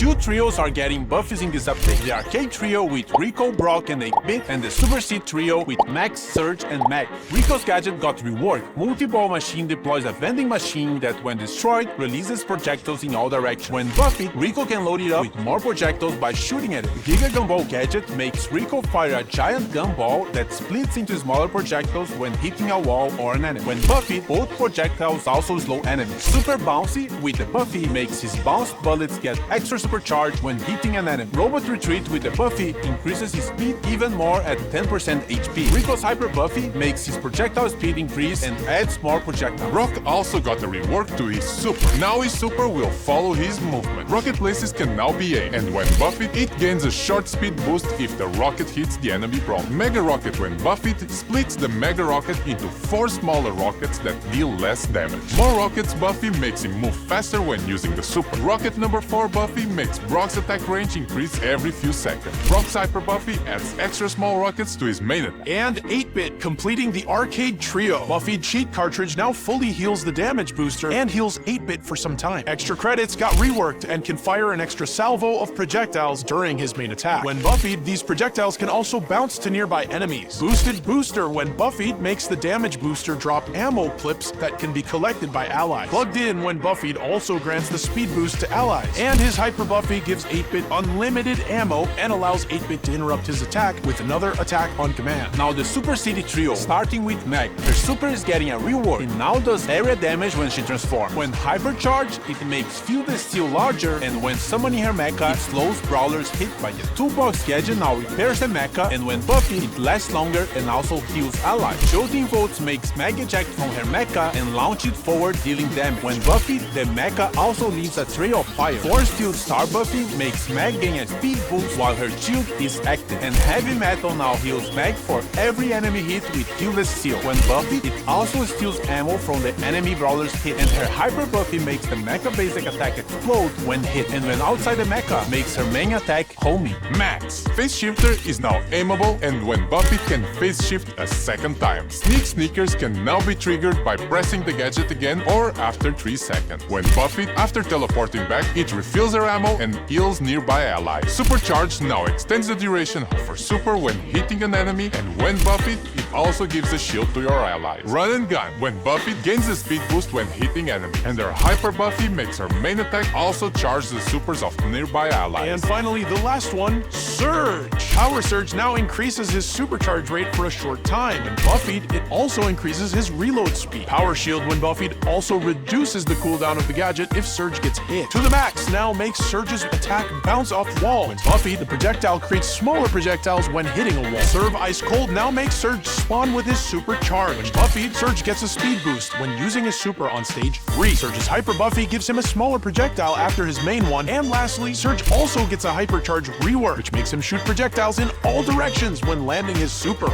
Two trios are getting buffies in this update. The Arcade Trio with Rico, Brock, and 8-Bit, and the Super Seed Trio with Max, Surge, and Mag. Rico's gadget got reworked. Multi-ball machine deploys a vending machine that, when destroyed, releases projectiles in all directions. When buffied, Rico can load it up with more projectiles by shooting at it. Giga Gumball gadget makes Rico fire a giant gumball that splits into smaller projectiles when hitting a wall or an enemy. When buffied, both projectiles also slow enemies. Super Bouncy with the Buffy makes his bounced bullets get extra supercharged when hitting an enemy. Robot Retreat with the Buffy increases his speed even more at 10% HP. Rico's Hyper Buffy makes his projectile speed increase and adds more projectiles. Brock also got a rework to his Super. Now his Super will follow his movement. Rocket laces can now be aimed, and when buffed, it gains a short speed boost if the rocket hits the enemy Brawl. Mega Rocket, when buffed, splits the Mega Rocket into 4 smaller rockets that deal less damage. More Rockets Buffy makes him move faster when using the Super. Rocket number 4 Buffy makes Brock's attack range increase every few seconds. Brock's Hyper Buffy adds extra small rockets to his main attack. And 8-Bit completing the Arcade Trio. Buffied cheat cartridge now fully heals the damage booster and heals 8-Bit for some time. Extra credits got reworked and can fire an extra salvo of projectiles during his main attack. When buffied, these projectiles can also bounce to nearby enemies. Boosted Booster, when buffied, makes the damage booster drop ammo clips that can be collected by allies. Plugged in, when buffied, also grants the speed boost to allies. And his Hyper Buffy gives 8-Bit unlimited ammo and allows 8-Bit to interrupt his attack with another attack on command. Now the Super City Trio, starting with Mag. Her Super is getting a rework. It now does area damage when she transforms. When hypercharged, it makes Field Steel larger, and when summoning her mecha, it slows brawlers hit by it. Toolbox gadget now repairs the mecha, and when buffed, it lasts longer and also heals allies. Shooting Volts makes Mag eject from her mecha and launch it forward, dealing damage. When buffed, the mecha also leaves a trail of fire. Force Field Star Buffy makes Mag gain a speed boost while her shield is active. And Heavy Metal now heals Mag for every enemy hit with Fieldless Steel. When buffed, it also steals ammo from the enemy brawler's hit. And her Hyper Buffy makes the mecha basic attack explode when hit. And when outside the mecha, makes her main attack homing. Max. Phase Shifter is now aimable, and when buffed, can phase shift a second time. Sneakers can now be triggered by pressing the gadget again or after 3 seconds. When buffed, after teleporting back, it refills her ammo and heals nearby allies. Supercharge now extends the duration of her Super when hitting an enemy, and when buffed, it also gives a shield to your allies. Run and Gun. When buffed, gains a speed boost when hitting enemy, and her Hyper Buffy makes her main attack also charge the supers of nearby allies. And finally, the last one, Surge. Power Surge now increases his supercharge rate for a short time. When buffied, it also increases his reload speed. Power Shield, when buffied, also reduces the cooldown of the gadget if Surge gets hit. To the Max now makes Surge's attack bounce off wall. When buffied, the projectile creates smaller projectiles when hitting a wall. Serve Ice Cold now makes Surge spawn with his supercharge. When buffied, Surge gets a speed boost when using his super on stage 3. Surge's Hyper Buffy gives him a smaller projectile after his main one. And lastly, Surge also gets a hypercharge rework, which makes him shoot projectiles in all directions when landing his super.